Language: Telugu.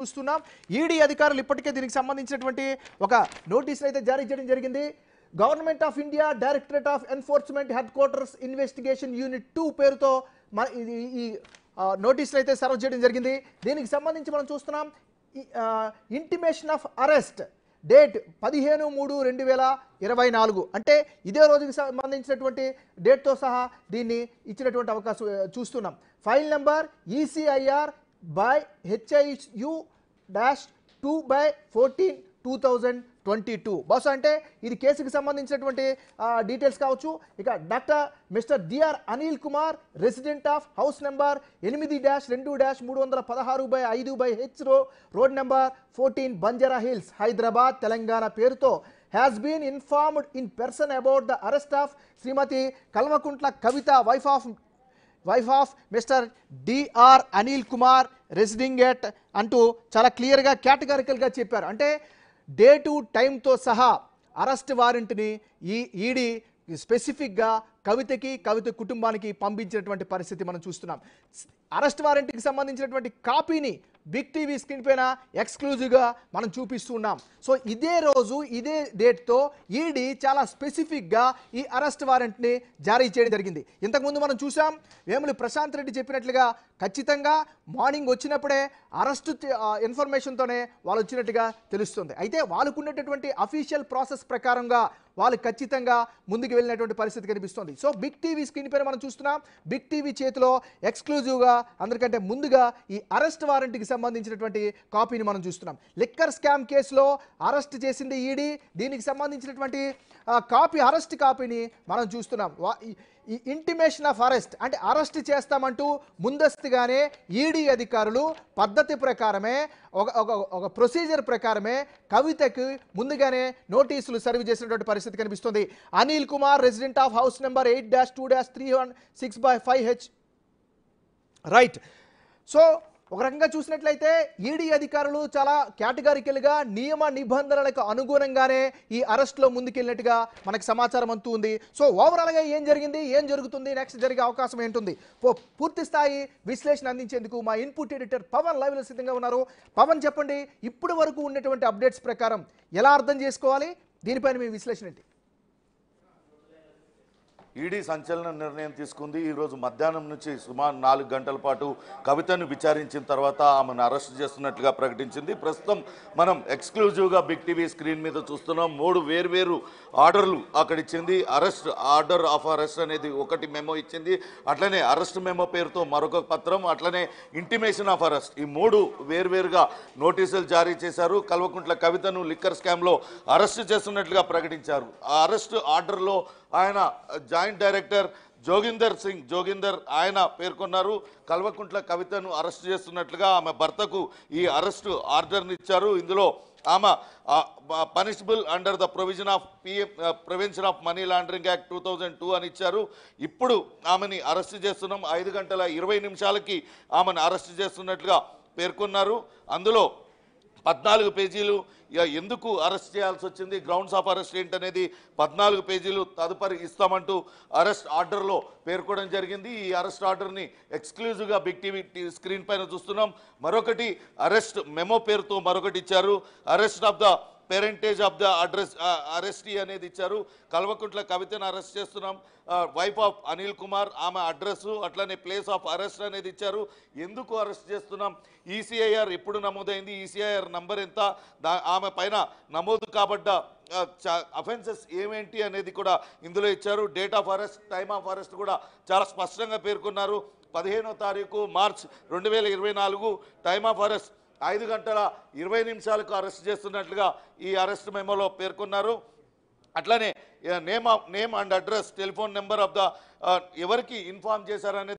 చూస్తున్నాం. ఈడీ అధికారులు ఇప్పటికే దీనికి సంబంధించినటువంటి ఒక నోటీసులు అయితే జారీ చేయడం జరిగింది. Government of India directorate of enforcement head quarters investigation unit 2 పేరుతో ఈ నోటీసులు అయితే సర్వ్ చేయడం జరిగింది. దీనికి సంబంధించి మనం చూస్తున్నాం ఇంటిమేషన్ ఆఫ్ అరెస్ట్ డేట్ 15/3/2024 అంటే ఇదే రోజుకి సంబంధించినటువంటి డేట్తో సహా దీన్ని ఇచ్చినటువంటి అవకాశం చూస్తున్నాం. ఫైల్ నెంబర్ ECIR/HIU-2/14/2022 బహుశా అంటే ఇది కేసుకు సంబంధించినటువంటి డీటెయిల్స్ కావచ్చు. ఇక doctor mister DR Anil Kumar resident of house number 8-2-316/5/H road number 14 Banjara Hills Hyderabad Telangana పేరుతో has been informed in person about the arrest of Shrimati Kalvakuntla Kavitha wife of mister DR Anil Kumar residing at అంటూ చాలా క్లియర్గా కేటగారికల్గా చెప్పారు. అంటే డేటు టైంతో సహా అరెస్ట్ వారెంట్ని ఈడీ స్పెసిఫిక్గా కవిత కుటుంబానికి పంపించినటువంటి పరిస్థితి మనం చూస్తున్నాం. అరెస్ట్ వారెంట్కి సంబంధించినటువంటి కాపీని బిగ్ టీవీ స్క్రీన్ పైన ఎక్స్క్లూజివ్గా మనం చూపిస్తున్నాం. సో ఇదే రోజు ఇదే డేట్తో ఈడీ చాలా స్పెసిఫిక్గా ఈ అరెస్ట్ వారెంట్ని జారీ చేయడం జరిగింది. ఇంతకుముందు మనం చూసాం వేముల ప్రశాంత్ రెడ్డి చెప్పినట్లుగా ఖచ్చితంగా మార్నింగ్ వచ్చినప్పుడే అరెస్ట్ ఇన్ఫర్మేషన్తోనే వాళ్ళు వచ్చినట్టుగా తెలుస్తుంది. అయితే వాళ్ళకు ఉన్నటువంటి అఫీషియల్ ప్రాసెస్ ప్రకారంగా వాళ్ళు ఖచ్చితంగా ముందుకు వెళ్ళినటువంటి పరిస్థితి కనిపిస్తుంది. సో బిగ్ టీవీ స్క్రీన్ పైన మనం చూస్తున్నాం బిగ్ టీవీ చేతిలో ఎక్స్క్లూజివ్గా అందరికంటే ముందుగా ఈ అరెస్ట్ వారెంట్కి సంబంధించినటువంటి కాపీని మనం చూస్తున్నాం. లిక్కర్ స్కామ్ కేసులో అరెస్ట్ చేసింది ఈడీ. దీనికి సంబంధించినటువంటి అరెస్ట్ కాపీని మనం చూస్తున్నాం. ఈ ఇంటిమేషన్ ఆఫ్ అరెస్ట్ అంటే అరెస్ట్ చేస్తామంటూ ముందస్తుగానే ఈడీ అధికారులు పద్ధతి ప్రకారమే ఒక ప్రొసీజర్ ప్రకారమే కవితకు ముందుగానే నోటీసులు సర్వ్ చేసినటువంటి పరిస్థితి కనిపిస్తుంది. Anil Kumar resident of house number 8-2-316/5H right. So ఒక రకంగా చూసినట్లయితే ఈడీ అధికారులు చాలా కేటగారికల్గా నియమ నిబంధనలకు అనుగుణంగానే ఈ అరెస్ట్లో ముందుకెళ్ళినట్టుగా మనకు సమాచారం అంతూ ఉంది. సో ఓవరాల్గా ఏం జరిగింది, ఏం జరుగుతుంది, నెక్స్ట్ జరిగే అవకాశం ఏంటుంది, పూర్తి స్థాయి విశ్లేషణ అందించేందుకు మా ఇన్పుట్ ఎడిటర్ పవన్ లైవ్లో సిద్ధంగా ఉన్నారు. పవన్ చెప్పండి, ఇప్పటి వరకు ఉన్నటువంటి అప్డేట్స్ ప్రకారం ఎలా అర్థం చేసుకోవాలి, దీనిపైన మీ విశ్లేషణ ఏంటి? ఈడీ సంచలన నిర్ణయం తీసుకుంది. ఈరోజు మధ్యాహ్నం నుంచి సుమారు 4 గంటల పాటు కవితను విచారించిన తర్వాత ఆమెను అరెస్ట్ చేస్తున్నట్లుగా ప్రకటించింది. ప్రస్తుతం మనం ఎక్స్క్లూజివ్గా బిగ్ టీవీ స్క్రీన్ మీద చూస్తున్నాం. 3 వేర్వేరు ఆర్డర్లు అక్కడ ఇచ్చింది. ఆర్డర్ ఆఫ్ అరెస్ట్ అనేది ఒకటి మెమో ఇచ్చింది, అట్లనే అరెస్ట్ మెమో పేరుతో మరొక పత్రం, అట్లనే ఇంటిమేషన్ ఆఫ్ అరెస్ట్, ఈ 3 వేర్వేరుగా నోటీసులు జారీ చేశారు. కల్వకుంట్ల కవితను లిక్కర్ స్కామ్లో అరెస్ట్ చేస్తున్నట్లుగా ప్రకటించారు. ఆ అరెస్ట్ ఆర్డర్లో ఆయన జాయింట్ డైరెక్టర్ జోగిందర్ ఆయన పేర్కొన్నారు. కల్వకుంట్ల కవితను అరెస్ట్ చేస్తున్నట్లుగా ఆమె భర్తకు ఈ అరెస్ట్ ఆర్డర్ని ఇచ్చారు. ఇందులో ఆమె punishable under the prevention of money laundering act 2002 అని ఇచ్చారు. ఇప్పుడు ఆమెని అరెస్ట్ చేస్తున్నాం, 5:20 ఆమెను అరెస్ట్ చేస్తున్నట్లుగా పేర్కొన్నారు. అందులో 14 పేజీలు ఎందుకు అరెస్ట్ చేయాల్సి వచ్చింది, గ్రౌండ్స్ ఆఫ్ అరెస్ట్ ఏంటనేది 14 పేజీలు తదుపరి ఇస్తామంటూ అరెస్ట్ ఆర్డర్లో పేర్కొనడం జరిగింది. ఈ అరెస్ట్ ఆర్డర్ని ఎక్స్క్లూజివ్గా బిగ్ టీవీ స్క్రీన్ పైన చూస్తున్నాం. మరొకటి అరెస్ట్ మెమో పేరుతో మరొకటి ఇచ్చారు. Arrest of the parentage of the arrestee అనేది ఇచ్చారు. కల్వకుంట్ల కవితను అరెస్ట్ చేస్తున్నాం, వైఫ్ ఆఫ్ అనిల్ కుమార్, ఆమె అడ్రస్సు, అట్లనే ప్లేస్ ఆఫ్ అరెస్ట్ అనేది ఇచ్చారు. ఎందుకు అరెస్ట్ చేస్తున్నాం, ECIR ఎప్పుడు నమోదైంది, ECIR నంబర్ ఎంత, ఆమె పైన నమోదు కాబడ్డ అఫెన్సెస్ ఏమేంటి అనేది కూడా ఇందులో ఇచ్చారు. Date of arrest, time of arrest కూడా చాలా స్పష్టంగా పేర్కొన్నారు. 15వ తారీఖు March 2024, time of arrest 5:20 arrest చేస్తున్నట్లుగా ఈ అరెస్ట్ మెమోలో పేర్కొన్నారు. అట్లనే name and address, telephone number of the ఎవరికి ఇన్ఫార్మ్ చేశారనేది